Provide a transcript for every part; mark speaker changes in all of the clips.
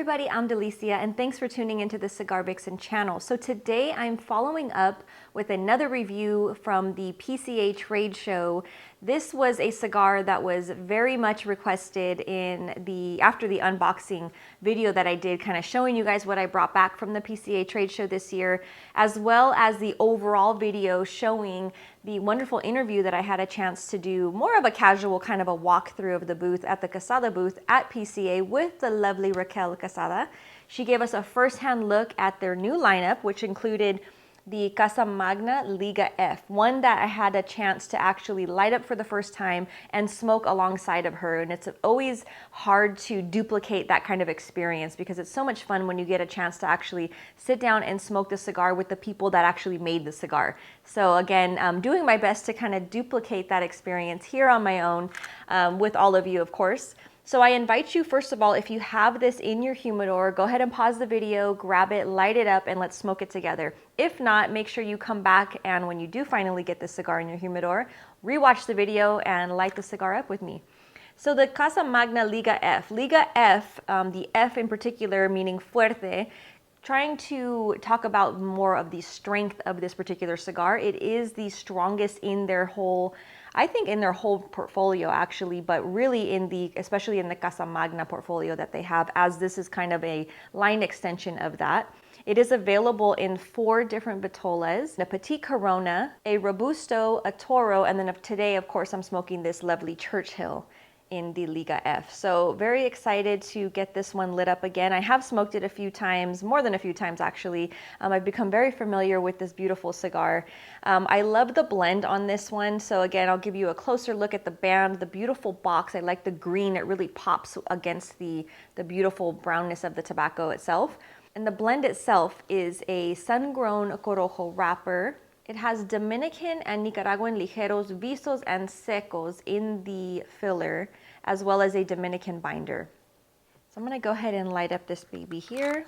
Speaker 1: everybody, I'm Delicia and thanks for tuning into the Cigar Vixen channel. So today I'm following up with another review from the PCA trade show. This was a cigar that was very much requested after the unboxing video that I did, kind of showing you guys what I brought back from the PCA trade show this year, as well as the overall video showing the wonderful interview that I had a chance to do, more of a casual kind of a walkthrough of the booth at the Quesada booth at PCA with the lovely Raquel Quesada. She gave us a first-hand look at their new lineup, which included the Casa Magna Liga F, one that I had a chance to actually light up for the first time and smoke alongside of her. And it's always hard to duplicate that kind of experience because it's so much fun when you get a chance to actually sit down and smoke the cigar with the people that actually made the cigar. So again, I'm doing my best to kind of duplicate that experience here on my own with all of you, of course. So I invite you, first of all, if you have this in your humidor, go ahead and pause the video, grab it, light it up, and let's smoke it together. If not, make sure you come back, and when you do finally get the cigar in your humidor, rewatch the video and light the cigar up with me. So the Casa Magna Liga F. Liga F, the F in particular meaning fuerte, trying to talk about more of the strength of this particular cigar. It is the strongest in their whole, I think in their whole portfolio actually, but really especially in the Casa Magna portfolio that they have, as this is kind of a line extension of that. It is available in 4 different vitolas: a Petit Corona, a Robusto, a Toro, and then today, of course, I'm smoking this lovely Churchill in the Liga F. So very excited to get this one lit up again. I have smoked it a few times, more than a few times actually. I've become very familiar with this beautiful cigar. I love the blend on this one. So again, I'll give you a closer look at the band, the beautiful box. I like the green. It really pops against the beautiful brownness of the tobacco itself. And the blend itself is a sun-grown Corojo wrapper. It has Dominican and Nicaraguan ligeros, visos, and secos in the filler, as well as a Dominican binder. So I'm going to go ahead and light up this baby here.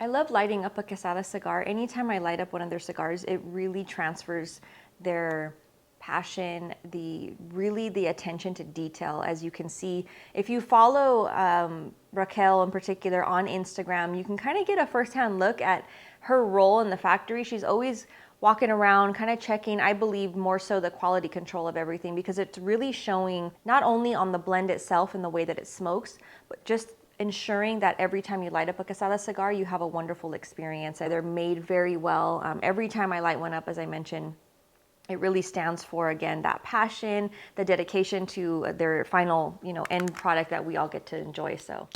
Speaker 1: I love lighting up a Quesada cigar. Anytime I light up one of their cigars, it really transfers their passion, the attention to detail. As you can see, if you follow Raquel in particular on Instagram, you can kind of get a first-hand look at her role in the factory. She's always walking around kind of checking, I believe, more so the quality control of everything, because it's really showing not only on the blend itself and the way that it smokes, but just ensuring that every time you light up a Quesada cigar, you have a wonderful experience. They're made very well. Every time I light one up, as I mentioned, it really stands for, again, that passion, the dedication to their final, end product that we all get to enjoy. So.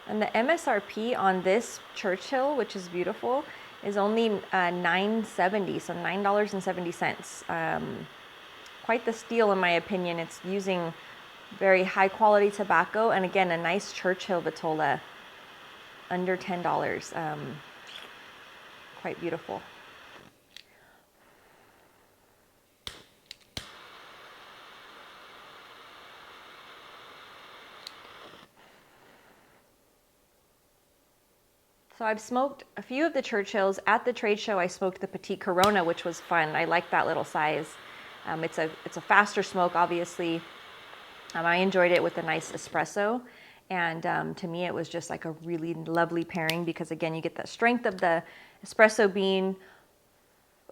Speaker 1: And the MSRP on this Churchill, which is beautiful, is only $9.70, so $9.70. Quite the steal in my opinion. It's using very high quality tobacco, and again, a nice Churchill vitola, under $10. Quite beautiful. So I've smoked a few of the Churchills. At the trade show, I smoked the Petit Corona, which was fun. I like that little size. It's a faster smoke, obviously. I enjoyed it with a nice espresso, and to me it was just like a really lovely pairing because, again, you get the strength of the espresso bean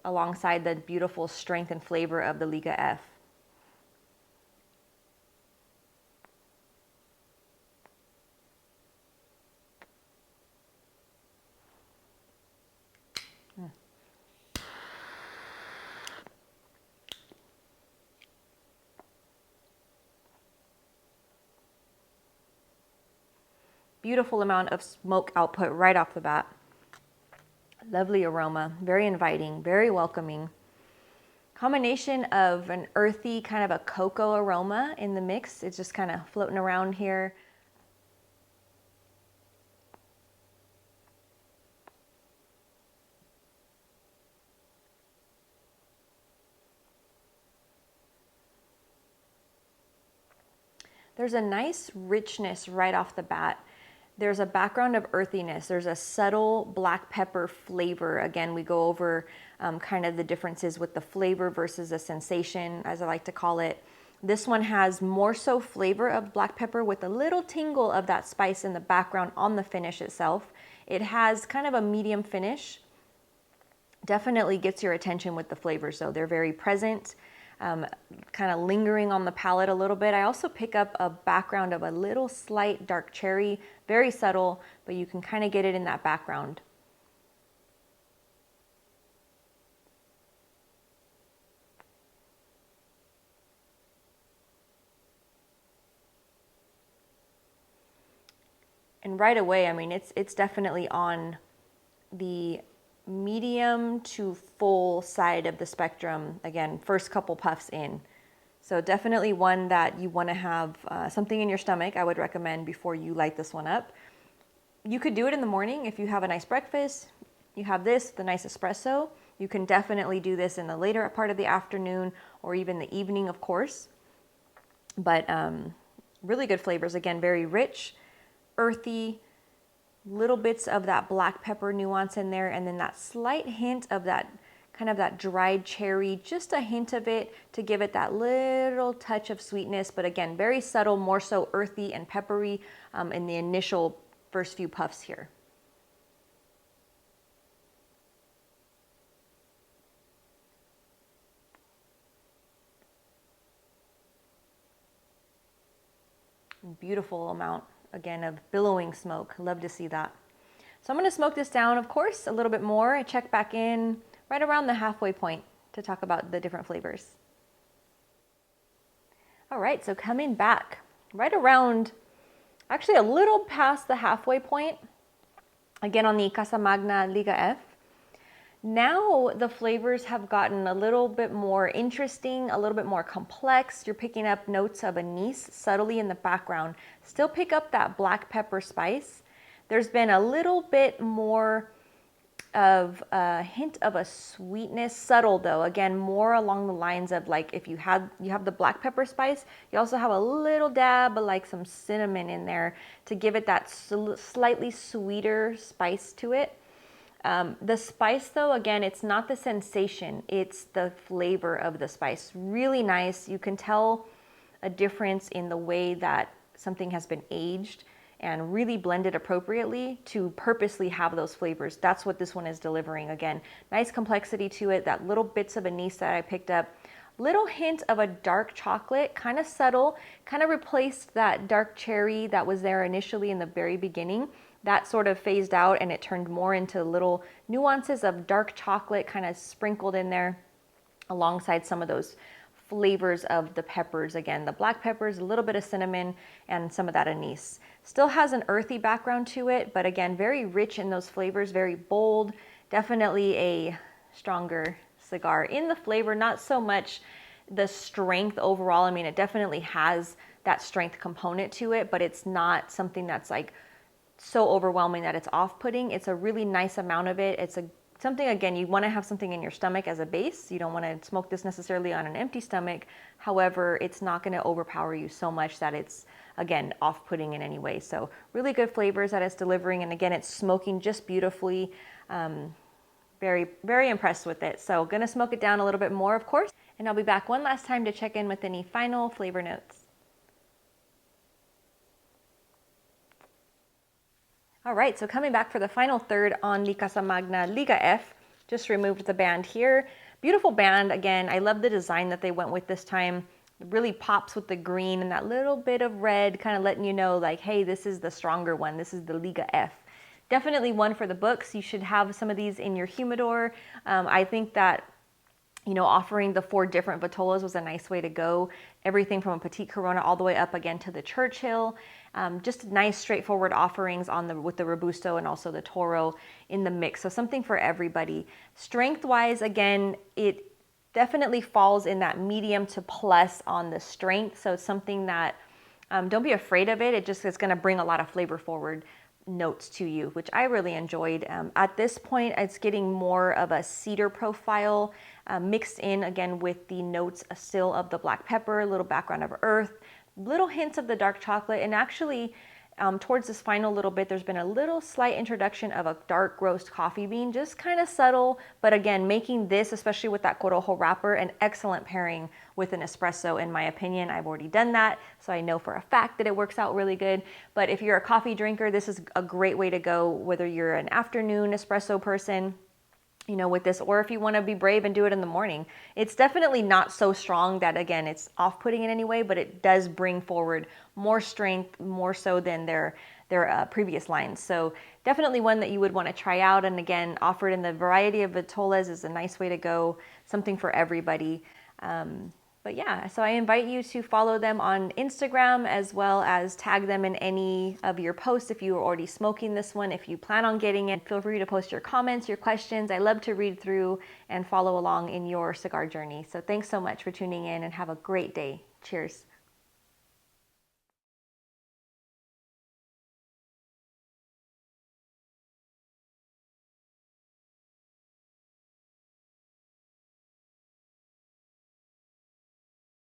Speaker 1: alongside the beautiful strength and flavor of the Liga F. Beautiful amount of smoke output right off the bat. Lovely aroma, very inviting, very welcoming. Combination of an earthy, kind of a cocoa aroma in the mix. It's just kind of floating around here. There's a nice richness right off the bat. There's a background of earthiness. There's a subtle black pepper flavor. Again, we go over kind of the differences with the flavor versus a sensation, as I like to call it. This one has more so flavor of black pepper with a little tingle of that spice in the background on the finish itself. It has kind of a medium finish. Definitely gets your attention with the flavors, though. They're very present. Kind of lingering on the palate a little bit. I also pick up a background of a little slight dark cherry, very subtle, but you can kind of get it in that background. And right away, I mean, it's definitely on the medium to full side of the spectrum. Again, first couple puffs in. So definitely one that you want to have something in your stomach, I would recommend before you light this one up. You could do it in the morning if you have a nice breakfast. You have this, the nice espresso. You can definitely do this in the later part of the afternoon or even the evening, of course. But really good flavors. Again, very rich, earthy, little bits of that black pepper nuance in there, and then that slight hint of that kind of that dried cherry, just a hint of it to give it that little touch of sweetness, but again, very subtle, more so earthy and peppery in the initial first few puffs here. Beautiful amount, again, of billowing smoke. Love to see that. So I'm going to smoke this down, of course, a little bit more. I check back in right around the halfway point to talk about the different flavors. All right, so coming back right around, actually a little past the halfway point, again on the Casa Magna Liga F. Now the flavors have gotten a little bit more interesting, a little bit more complex. You're picking up notes of anise subtly in the background. Still pick up that black pepper spice. There's been a little bit more of a hint of a sweetness, subtle though. Again, more along the lines of like if you have the black pepper spice, you also have a little dab of like some cinnamon in there to give it that slightly sweeter spice to it. The spice though, again, it's not the sensation, it's the flavor of the spice. Really nice. You can tell a difference in the way that something has been aged and really blended appropriately to purposely have those flavors. That's what this one is delivering. Again, nice complexity to it, that little bits of anise that I picked up. Little hint of a dark chocolate, kind of subtle, kind of replaced that dark cherry that was there initially in the very beginning. That sort of phased out and it turned more into little nuances of dark chocolate kind of sprinkled in there alongside some of those flavors of the peppers. Again, the black peppers, a little bit of cinnamon, and some of that anise. Still has an earthy background to it, but again, very rich in those flavors, very bold. Definitely a stronger cigar in the flavor, not so much the strength overall. I mean, it definitely has that strength component to it, but it's not something that's like so overwhelming that it's off-putting. It's a really nice amount of it. It's something, again, you want to have something in your stomach as a base. You don't want to smoke this necessarily on an empty stomach. However, it's not going to overpower you so much that it's, again, off-putting in any way. So really good flavors that it's delivering. And again, it's smoking just beautifully. Very, very impressed with it. So going to smoke it down a little bit more, of course. And I'll be back one last time to check in with any final flavor notes. All right, so coming back for the final third on the Casa Magna Liga F, just removed the band here. Beautiful band, again, I love the design that they went with this time. It really pops with the green and that little bit of red, kind of letting you know like, hey, this is the stronger one. This is the Liga F. Definitely one for the books. You should have some of these in your humidor. I think that, you know, offering the 4 different Vitolas was a nice way to go. Everything from a Petite Corona all the way up again to the Churchill. Just nice, straightforward offerings with the Robusto and also the Toro in the mix. So something for everybody. Strength-wise, again, it definitely falls in that medium to plus on the strength. So it's something that, don't be afraid of it. It just is going to bring a lot of flavor forward notes to you, which I really enjoyed. At this point, it's getting more of a cedar profile mixed in again with the notes still of the black pepper, a little background of earth, little hints of the dark chocolate, and actually towards this final little bit, there's been a little slight introduction of a dark roast coffee bean, just kind of subtle, but again, making this, especially with that corojo wrapper, an excellent pairing with an espresso, in my opinion. I've already done that, so I know for a fact that it works out really good. But if you're a coffee drinker, this is a great way to go, whether you're an afternoon espresso person, you know, with this, or if you want to be brave and do it in the morning. It's definitely not so strong that, again, it's off-putting in any way, but it does bring forward more strength, more so than their previous lines. So definitely one that you would want to try out. And again, offered in the variety of vitolas is a nice way to go, something for everybody. But yeah, so I invite you to follow them on Instagram, as well as tag them in any of your posts if you are already smoking this one. If you plan on getting it, feel free to post your comments, your questions. I love to read through and follow along in your cigar journey. So thanks so much for tuning in, and have a great day. Cheers.